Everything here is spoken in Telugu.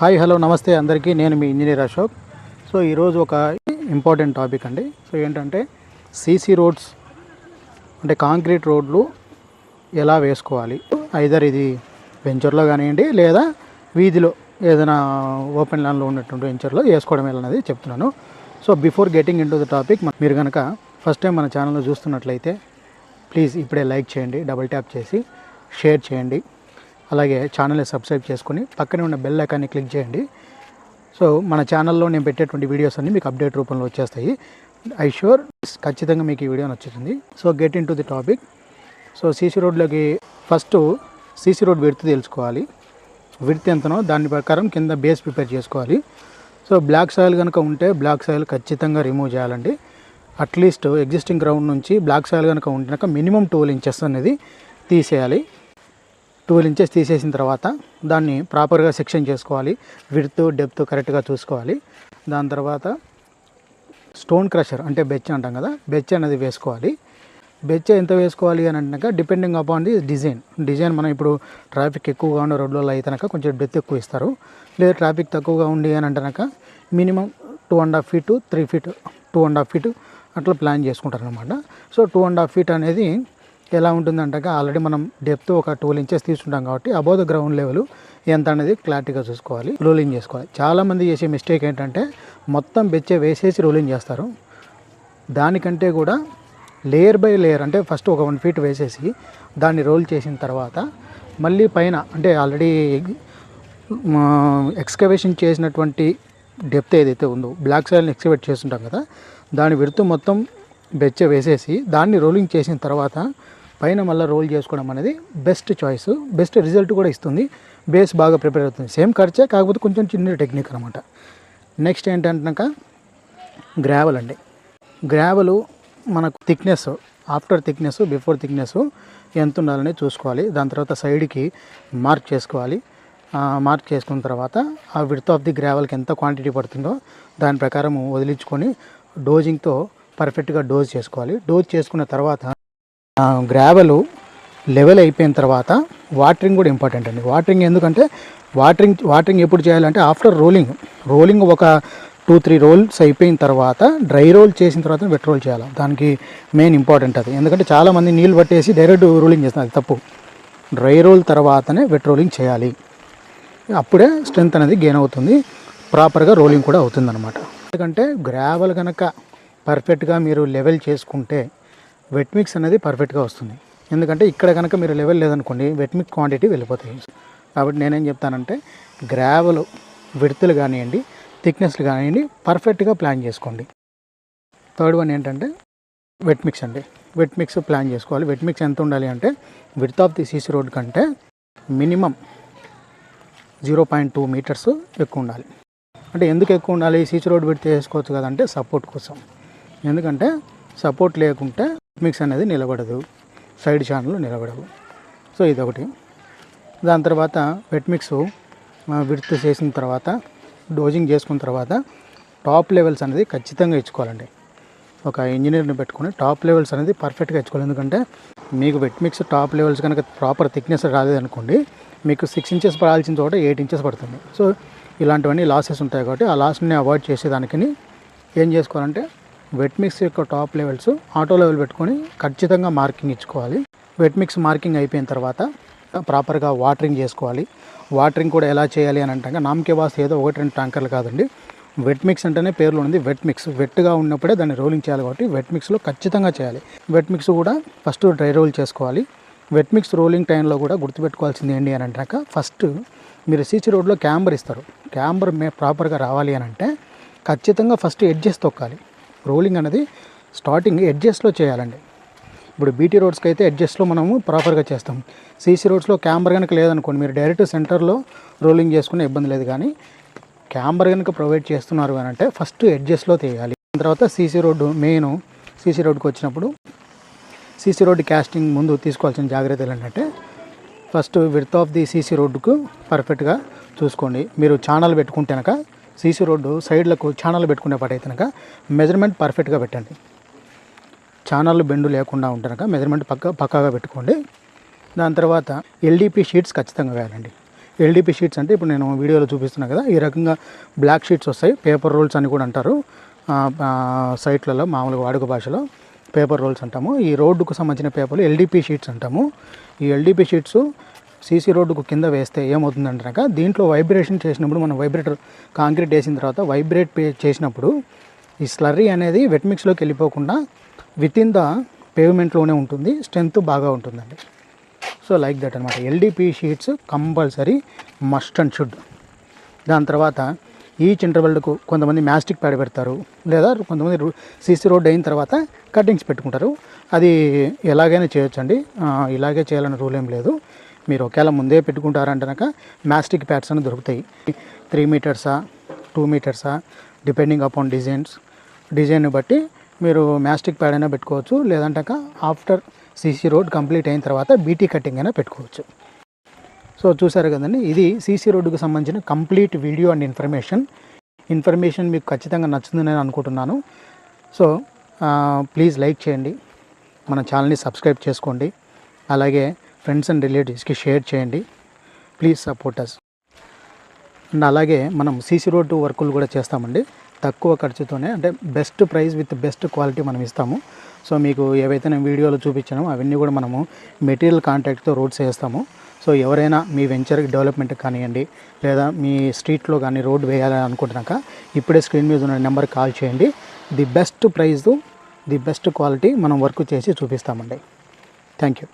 హాయ్ హలో నమస్తే అందరికీ. నేను మీ ఇంజనీర్ అశోక్. సో ఈరోజు ఒక ఇంపార్టెంట్ టాపిక్ అండి. సో ఏంటంటే సీసీ రోడ్స్ అంటే కాంక్రీట్ రోడ్లు ఎలా వేసుకోవాలి, ఐదర్ ఇది వెంచర్లో కానివ్వండి లేదా వీధిలో ఏదైనా ఓపెన్ ల్యాండ్లో ఉన్నటువంటి వెంచర్లో వేసుకోవడం ఎలా అనేది చెప్తున్నాను. So before getting in to the topic, మీరు కనుక ఫస్ట్ టైం మన ఛానల్లో చూస్తున్నట్లయితే ప్లీజ్ ఇప్పుడే లైక్ చేయండి, డబుల్ ట్యాప్ చేసి షేర్ చేయండి, అలాగే ఛానల్ని సబ్స్క్రైబ్ చేసుకుని పక్కనే ఉన్న బెల్ ఐకాన్ని క్లిక్ చేయండి. సో మన ఛానల్లో నేను పెట్టేటువంటి వీడియోస్ అన్నీ మీకు అప్డేట్ రూపంలో వచ్చేస్తాయి. ఐ షూర్ ఖచ్చితంగా మీకు ఈ వీడియో నచ్చుతుంది. So get in to the topic. So CC రోడ్లోకి ఫస్ట్ సీసీ రోడ్ విడ్త్ తెలుసుకోవాలి. విడ్త్ ఎంతనో దాని ప్రకారం కింద బేస్ ప్రిపేర్ చేసుకోవాలి. సో బ్లాక్ సాయిల్ కనుక ఉంటే బ్లాక్ సాయిల్ ఖచ్చితంగా రిమూవ్ చేయాలండి. అట్లీస్ట్ ఎగ్జిస్టింగ్ గ్రౌండ్ నుంచి బ్లాక్ సాయిల్ కనుక ఉంటున్నాక మినిమం 12 ఇంచెస్ అనేది తీసేయాలి. 12 ఇంచెస్ తీసేసిన తర్వాత దాన్ని ప్రాపర్గా సెక్షన్ చేసుకోవాలి. విడ్త్ డెప్త్ కరెక్ట్గా చూసుకోవాలి. దాని తర్వాత స్టోన్ క్రషర్ అంటే బెచ్చ అంటాం కదా, బెచ్చ అనేది వేసుకోవాలి. బెచ్చ ఎంత వేసుకోవాలి అని అంటున్నాక డిపెండింగ్ అపాన్ ది డిజైన్ మనం ఇప్పుడు ట్రాఫిక్ ఎక్కువగా ఉన్న రోడ్లలో అయితే కొంచెం డెప్త్ ఎక్కువ ఇస్తారు. లేదా ట్రాఫిక్ తక్కువగా ఉండి అని అంటున్నాక మినిమం 2.5 feet 3 feet 2.5 feet అట్లా ప్లాన్ చేసుకుంటారు అనమాట. సో 2.5 feet అనేది ఎలా ఉంటుందంటే ఆల్రెడీ మనం డెప్త్ ఒక 12 ఇంచెస్ తీసుకుంటాం కాబట్టి అబౌవ్ ద గ్రౌండ్ లెవెల్ ఎంత అనేది క్లారిటీగా చూసుకోవాలి, రోలింగ్ చేసుకోవాలి. చాలామంది చేసే మిస్టేక్ ఏంటంటే మొత్తం బెచ్చే వేసేసి రోలింగ్ చేస్తారు. దానికంటే కూడా లేయర్ బై లేయర్ అంటే ఫస్ట్ ఒక 1 feet వేసేసి దాన్ని రోల్ చేసిన తర్వాత మళ్ళీ పైన అంటే ఆల్రెడీ ఎక్స్కవేషన్ చేసినటువంటి డెప్త్ ఏదైతే ఉందో బ్లాక్ సాయిల్ని ఎక్స్కవేట్ చేస్తుంటాం కదా, దాని విడుతూ మొత్తం బెచ్చ వేసేసి దాన్ని రోలింగ్ చేసిన తర్వాత పైన మళ్ళీ రోల్ చేసుకోవడం అనేది బెస్ట్ చాయిస్, బెస్ట్ రిజల్ట్ కూడా ఇస్తుంది. బేస్ బాగా ప్రిపేర్ అవుతుంది. సేమ్ ఖర్చే, కాకపోతే కొంచెం చిన్న టెక్నిక్ అనమాట. నెక్స్ట్ ఏంటంటున్నాక గ్రావెల్ అండి. గ్రావెల్ మనకు thickness, after thickness before thickness ఎంత ఉండాలని చూసుకోవాలి. దాని తర్వాత సైడ్కి మార్క్ చేసుకోవాలి. మార్క్ చేసుకున్న తర్వాత ఆ విడ్త్ ఆఫ్ ది గ్రావెల్కి ఎంత క్వాంటిటీ పడుతుందో దాని ప్రకారం వదిలించుకొని డోజింగ్తో పర్ఫెక్ట్గా డోజ్ చేసుకోవాలి. డోజ్ చేసుకున్న తర్వాత గ్రావెల్ లెవెల్ అయిపోయిన తర్వాత వాటరింగ్ కూడా ఇంపార్టెంట్ అండి. వాటరింగ్ ఎందుకంటే వాటరింగ్ ఎప్పుడు చేయాలంటే ఆఫ్టర్ రోలింగ్ ఒక 2-3 రోల్స్ అయిపోయిన తర్వాత డ్రై రోల్ చేసిన తర్వాత వెట్ రోల్ చేయాలి. దానికి మెయిన్ ఇంపార్టెంట్ అది. ఎందుకంటే చాలామంది నీళ్ళు పట్టేసి డైరెక్ట్ రోలింగ్ చేస్తున్నారు, అది తప్పు. డ్రై రోల్ తర్వాతనే వెట్ రోలింగ్ చేయాలి. అప్పుడే స్ట్రెంత్ అనేది గెయిన్ అవుతుంది, ప్రాపర్గా రోలింగ్ కూడా అవుతుంది అనమాట. ఎందుకంటే గ్రావెల్ కనుక పర్ఫెక్ట్గా మీరు లెవెల్ చేసుకుంటే వెట్ మిక్స్ అనేది పర్ఫెక్ట్గా వస్తుంది. ఎందుకంటే ఇక్కడ కనుక మీరు లెవెల్ లేదనుకోండి వెట్ మిక్స్ క్వాంటిటీ వెళ్ళిపోతాయి. కాబట్టి నేనేం చెప్తానంటే గ్రావెల్ విడ్త్లు కానివ్వండి, థిక్నెస్లు కానివ్వండి పర్ఫెక్ట్గా ప్లాన్ చేసుకోండి. థర్డ్ వన్ ఏంటంటే వెట్ మిక్స్ అండి. వెట్ మిక్స్ ప్లాన్ చేసుకోవాలి. వెట్ మిక్స్ ఎంత ఉండాలి అంటే width of the CC road కంటే మినిమం 0.2 meters ఎక్కువ ఉండాలి. అంటే ఎందుకు ఎక్కువ ఉండాలి? సీసీ రోడ్ విడ్త్ వేసుకోవచ్చు కదంటే సపోర్ట్ కోసం. ఎందుకంటే సపోర్ట్ లేకుంటే మిక్స్ అనేది నిలబడదు, సైడ్ ఛానల్ నిలబడవు. సో ఇదొకటి. దాని తర్వాత వెట్ మిక్స్ విడ్త్ చేసిన తర్వాత డోజింగ్ చేసుకున్న తర్వాత టాప్ లెవెల్స్ అనేది ఖచ్చితంగా ఇచ్చుకోవాలండి. ఒక ఇంజనీర్ని పెట్టుకొని టాప్ లెవెల్స్ అనేది పర్ఫెక్ట్గా ఇచ్చుకోవాలి. ఎందుకంటే మీకు వెట్ మిక్స్ టాప్ లెవెల్స్ కనుక ప్రాపర్ థిక్నెస్ రాలేదనుకోండి మీకు 6 inches పడాల్సిన చోట 8 inches పడుతుంది. సో ఇలాంటివన్నీ లాసెస్ ఉంటాయి. కాబట్టి ఆ లాస్ని అవాయిడ్ చేసేదానికి ఏం చేసుకోవాలంటే వెట్ మిక్స్ యొక్క టాప్ లెవెల్స్ ఆటో లెవెల్ పెట్టుకొని ఖచ్చితంగా మార్కింగ్ ఇచ్చుకోవాలి. వెట్ మిక్స్ మార్కింగ్ అయిపోయిన తర్వాత ప్రాపర్గా వాటరింగ్ చేసుకోవాలి. వాటరింగ్ కూడా ఎలా చేయాలి అని అంటే నామకే వాస్తే ఏదో 1-2 ట్యాంకర్లు కాదండి. వెట్ మిక్స్ అంటేనే పేరులో ఉంది వెట్ మిక్స్. వెట్గా ఉన్నప్పుడే దాన్ని రోలింగ్ చేయాలి కాబట్టి వెట్ మిక్స్లో ఖచ్చితంగా చేయాలి. వెట్ మిక్స్ కూడా ఫస్ట్ డ్రై రోల్ చేసుకోవాలి. వెట్ మిక్స్ రోలింగ్ టైంలో కూడా గుర్తుపెట్టుకోవాల్సింది ఏంటి అని అంటాక ఫస్ట్ మీరు సీసీ రోడ్లో క్యాంబర్ ఇస్తారు. క్యాంబర్ ప్రాపర్గా రావాలి అని అంటే ఖచ్చితంగా ఫస్ట్ ఎడ్జెస్ తొక్కాలి. రోలింగ్ అనేది స్టార్టింగ్ ఎడ్జెస్లో చేయాలండి. ఇప్పుడు బీటీ రోడ్స్కి అయితే ఎడ్జెస్లో మనము ప్రాపర్గా చేస్తాం. సీసీ రోడ్స్లో క్యాంబర్ కనుక లేదనుకోండి మీరు డైరెక్ట్ సెంటర్లో రోలింగ్ చేసుకునే ఇబ్బంది లేదు. కానీ క్యాంబర్ కనుక ప్రొవైడ్ చేస్తున్నారు అని అంటే ఫస్ట్ ఎడ్జెస్లో తీయాలి. తర్వాత సీసీ రోడ్డు మెయిన్ సీసీ రోడ్డుకి వచ్చినప్పుడు సీసీ రోడ్డు క్యాస్టింగ్ ముందు తీసుకోవాల్సిన జాగ్రత్తలు ఏంటంటే first width of the CC రోడ్డుకు పర్ఫెక్ట్గా చూసుకోండి. మీరు ఛానల్ పెట్టుకుంటేనక సీసీ రోడ్డు సైడ్లకు ఛానల్ పెట్టుకునే పాటైతేనక మెజర్మెంట్ పర్ఫెక్ట్గా పెట్టండి. ఛానల్ బెండు లేకుండా ఉంటేనక మెజర్మెంట్ పక్కాగా పెట్టుకోండి. దాని తర్వాత ఎల్డిపి షీట్స్ ఖచ్చితంగా వేయాలండి. ఎల్డిపి షీట్స్ అంటే ఇప్పుడు నేను వీడియోలో చూపిస్తున్నాను కదా, ఈ రకంగా బ్లాక్ షీట్స్ వస్తాయి. పేపర్ రోల్స్ అని కూడా అంటారు సైట్లలో, మామూలుగా వాడుక భాషలో పేపర్ రోల్స్ అంటాము. ఈ రోడ్డుకు సంబంధించిన పేపర్లు ఎల్డిపి షీట్స్ అంటాము. ఈ ఎల్డిపి షీట్స్ సీసీ రోడ్డుకు కింద వేస్తే ఏమవుతుందంటే దీంట్లో వైబ్రేషన్ చేసినప్పుడు, మనం వైబ్రేటర్ కాంక్రీట్ వేసిన తర్వాత వైబ్రేట్ చేసినప్పుడు ఈ స్లర్రీ అనేది వెట్ మిక్స్లోకి వెళ్ళిపోకుండా విత్ ఇన్ ద పేవ్మెంట్లోనే ఉంటుంది, స్ట్రెంత్ బాగా ఉంటుందండి. సో లైక్ దట్ అనమాట. LDP sheets compulsory must and should. దాని తర్వాత ఈచ్ ఇంటర్వెల్కు కొంతమంది మ్యాస్టిక్ ప్యాడ్ పెడతారు, లేదా కొంతమంది సీసీ రోడ్ అయిన తర్వాత కటింగ్స్ పెట్టుకుంటారు. అది ఎలాగైనా చేయొచ్చండి, ఇలాగే చేయాలని రూల్ ఏం లేదు. మీరు ఒకవేళ ముందే పెట్టుకుంటారంటనక మ్యాస్టిక్ ప్యాడ్స్ అని దొరుకుతాయి. 3 మీటర్సా 2 మీటర్సా డిపెండింగ్ అపాన్ డిజైన్ బట్టి మీరు మ్యాస్టిక్ ప్యాడ్ అయినా పెట్టుకోవచ్చు, లేదంటాక ఆఫ్టర్ సీసీ రోడ్ కంప్లీట్ అయిన తర్వాత బీటీ కటింగ్ అయినా పెట్టుకోవచ్చు. సో చూసారు కదండి, ఇది సీసీ రోడ్డుకు సంబంధించిన కంప్లీట్ వీడియో అండ్ ఇన్ఫర్మేషన్ మీకు ఖచ్చితంగా నచ్చుతుందని నేను అనుకుంటున్నాను. సో ప్లీజ్ లైక్ చేయండి, మన ఛానల్ని సబ్స్క్రైబ్ చేసుకోండి, అలాగే ఫ్రెండ్స్ అండ్ రిలేటివ్స్కి షేర్ చేయండి. Please support us. అండ్ అలాగే మనం సీసీ రోడ్డు వర్కులు కూడా చేస్తామండి, తక్కువ ఖర్చుతోనే, అంటే best price with best quality మనం ఇస్తాము. సో మీకు ఏవైతే నేను వీడియోలో చూపించానో అవన్నీ కూడా మనము మెటీరియల్ కాంట్రాక్ట్తో రోడ్స్ వేస్తాము. సో ఎవరైనా మీ వెంచర్ డెవలప్మెంట్కి కానివ్వండి, లేదా మీ స్ట్రీట్లో కానీ రోడ్ వేయాలని అనుకుంటున్నాక ఇప్పుడే స్క్రీన్ మీద ఉన్న నెంబర్కి కాల్ చేయండి. The best price, the best quality మనం వర్క్ చేసి చూపిస్తామండి. Thank you.